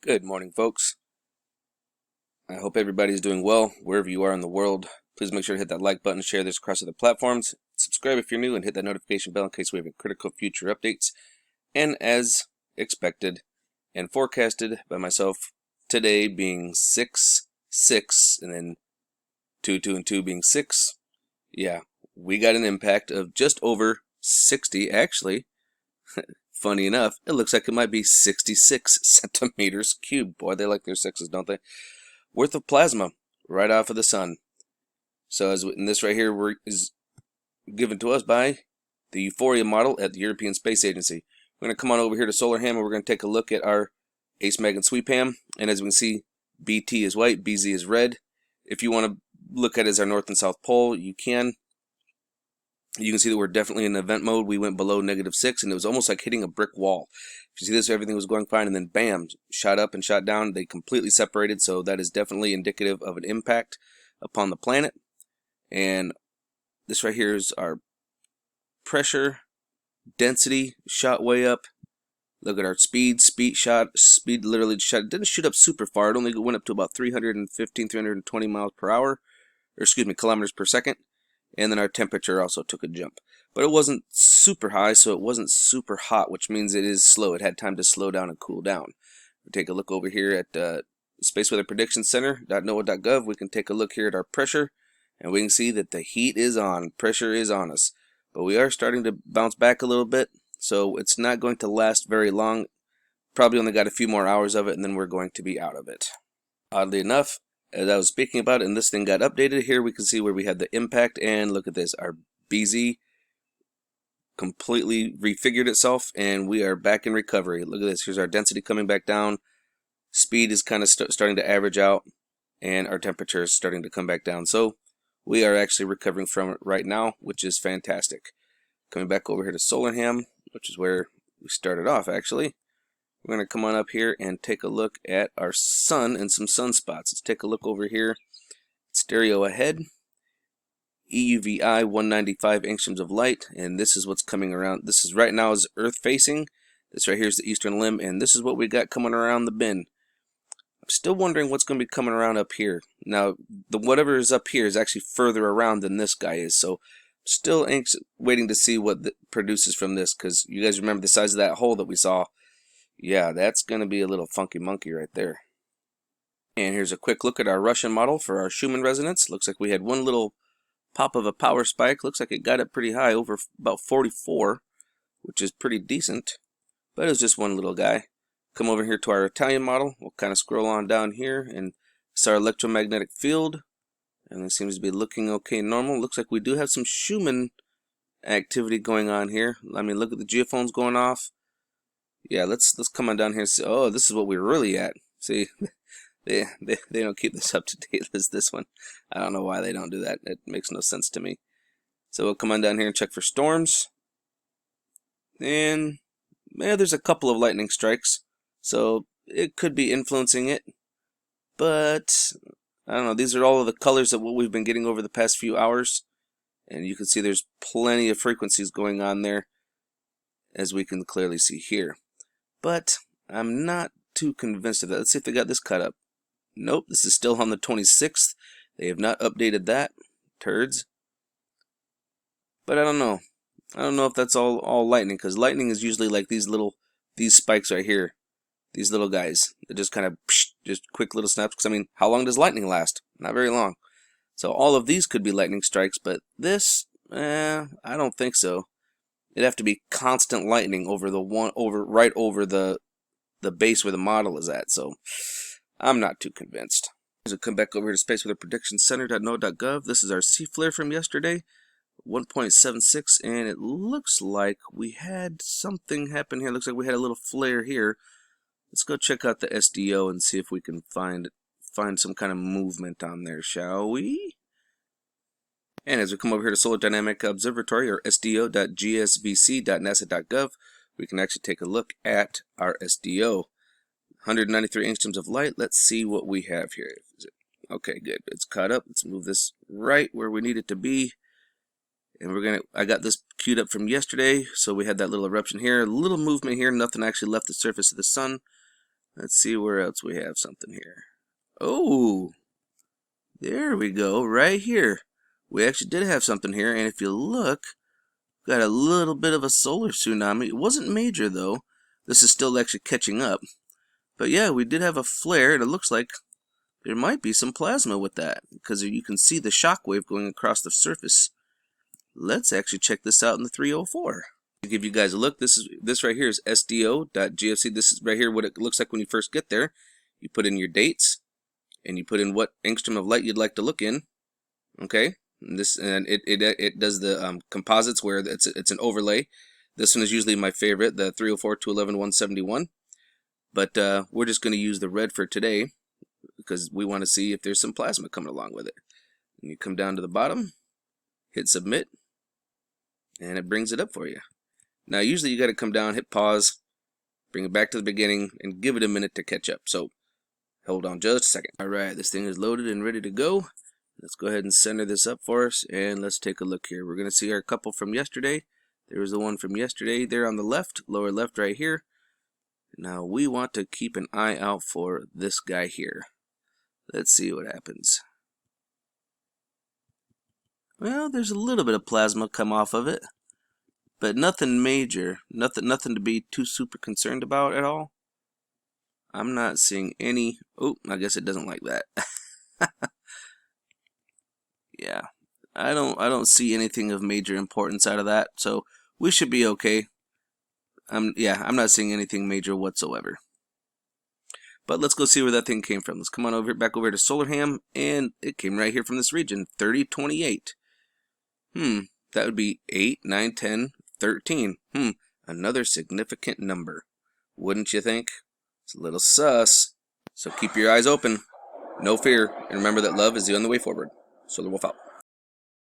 Good morning, folks. I hope everybody's doing well wherever you are in the world. Please make sure to hit that like button, share this across other platforms, subscribe if you're new, and hit that notification bell in case we have any critical future updates. And as expected and forecasted by myself, today being 6/6 and then 2/2 and 2 being 6, yeah, we got an impact of just over 60. Actually, funny enough, it looks like it might be 66 centimeters cubed. Boy, they like their sixes, don't they? Worth of plasma right off of the sun. So as in this right here is given to us by the Euphoria model at the European Space Agency. We're going to come on over here to Solar Ham and we're going to take a look at our Ace Mag and Sweep Ham. And as we can see, BT is white, BZ is red. If you want to look at it as our north and south pole, you can. You can see that we're definitely in event mode. We went below -6 and it was almost like hitting a brick wall. If you see this, everything was going fine and then bam, shot up and shot down. They completely separated, so that is definitely indicative of an impact upon the planet. And this right here is our pressure, density, shot way up. Look at our speed literally shot. It didn't shoot up super far. It only went up to about 315, 320 miles per hour, or excuse me, kilometers per second. And then our temperature also took a jump. But it wasn't super high, so it wasn't super hot, which means it is slow. It had time to slow down and cool down. We take a look over here at Space Weather Prediction Center.noaa.gov. We can take a look here at our pressure, and we can see that the heat is on. Pressure is on us. But we are starting to bounce back a little bit, so it's not going to last very long. Probably only got a few more hours of it, and then we're going to be out of it. Oddly enough, as I was speaking about it, and this thing got updated, here we can see where we had the impact, and look at this. Our BZ completely refigured itself, and we are back in recovery. Look at this. Here's our density coming back down. Speed is kind of starting to average out, and our temperature is starting to come back down. So we are actually recovering from it right now, which is fantastic. Coming back over here to Solar Ham, which is where we started off, actually. We're going to come on up here and take a look at our sun and some sunspots. Let's take a look over here. Stereo ahead. EUVI 195 angstroms of light, and this is what's coming around. This is right now is Earth facing. This right here is the eastern limb, and this is what we got coming around the bend. I'm still wondering what's going to be coming around up here. Now, whatever is up here is actually further around than this guy is, so still waiting to see what produces from this, because you guys remember the size of that hole that we saw. Yeah, that's going to be a little funky monkey right there. And here's a quick look at our Russian model for our Schumann resonance. Looks like we had one little pop of a power spike. Looks like it got up pretty high, over about 44, which is pretty decent. But it was just one little guy. Come over here to our Italian model. We'll kind of scroll on down here, and it's our electromagnetic field. And it seems to be looking okay, normal. Looks like we do have some Schumann activity going on here. I mean, look at the geophones going off. Yeah, let's come on down here and see. Oh, this is what we're really at. See, they don't keep this up to date as this one. I don't know why they don't do that. It makes no sense to me. So we'll come on down here and check for storms. And yeah, there's a couple of lightning strikes, so it could be influencing it. But I don't know. These are all of the colors of what we've been getting over the past few hours, and you can see there's plenty of frequencies going on there, as we can clearly see here. But I'm not too convinced of that. Let's see if they got this cut up. Nope, this is still on the 26th. They have not updated that. Turds. But I don't know. I don't know if that's all lightning, because lightning is usually like these spikes right here. These little guys. They're just kind of just quick little snaps. Because I mean, how long does lightning last? Not very long. So all of these could be lightning strikes, but this, I don't think so. It'd have to be constant lightning over right over the base where the model is at. So I'm not too convinced. So come back over here to Space Weather Prediction Center.noaa.gov. This is our C flare from yesterday, 1.76, and it looks like we had something happen here. Looks like we had a little flare here. Let's go check out the SDO and see if we can find some kind of movement on there, shall we? And as we come over here to Solar Dynamic Observatory, or sdo.gsvc.nasa.gov, we can actually take a look at our SDO. 193 angstroms of light. Let's see what we have here. Okay, good. It's caught up. Let's move this right where we need it to be. And I got this queued up from yesterday, so we had that little eruption here. A little movement here. Nothing actually left the surface of the sun. Let's see where else we have something here. Oh, there we go, right here. We actually did have something here, and if you look, got a little bit of a solar tsunami. It wasn't major though. This is still actually catching up. But yeah, we did have a flare, and it looks like there might be some plasma with that, because you can see the shock wave going across the surface. Let's actually check this out in the 304. To give you guys a look, this right here is sdo.gfc. This is right here what it looks like when you first get there. You put in your dates, and you put in what angstrom of light you'd like to look in. Okay, and it does the composites where it's an overlay. This one is usually my favorite, the 304, 211, 171. But we're just going to use the red for today because we want to see if there's some plasma coming along with it. And you come down to the bottom, hit submit, and it brings it up for you. Now usually you got to come down, hit pause, bring it back to the beginning, and give it a minute to catch up. So hold on just a second. Alright, this thing is loaded and ready to go. Let's go ahead and center this up for us, and let's take a look here. We're going to see our couple from yesterday. There was the one from yesterday there on the left, lower left right here. Now we want to keep an eye out for this guy here. Let's see what happens. Well, there's a little bit of plasma come off of it, but nothing major, nothing to be too super concerned about at all. I'm not seeing any. Oh, I guess it doesn't like that. Yeah, I don't see anything of major importance out of that, so we should be okay. I'm not seeing anything major whatsoever. But let's go see where that thing came from. Let's come on over back over to Solarham, and it came right here from this region, 3028. That would be 8, 9, 10, 13. Another significant number, wouldn't you think? It's a little sus. So keep your eyes open, no fear, and remember that love is the only way forward. Solar Wolf out.